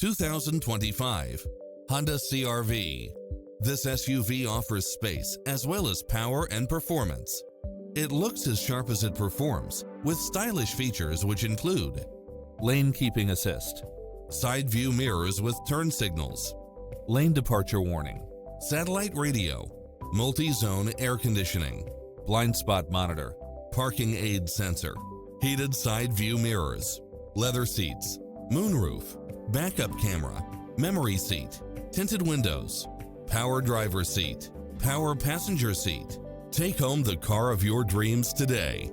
2025 Honda CR-V. This SUV offers space as well as power and performance. It looks as sharp as it performs, with stylish features which include lane keeping assist, side view mirrors with turn signals, lane departure warning, satellite radio, multi-zone air conditioning, blind spot monitor, parking aid sensor, heated side view mirrors, leather seats, moonroof, backup camera, memory seat, tinted windows, power driver seat, power passenger seat. Take home the car of your dreams today.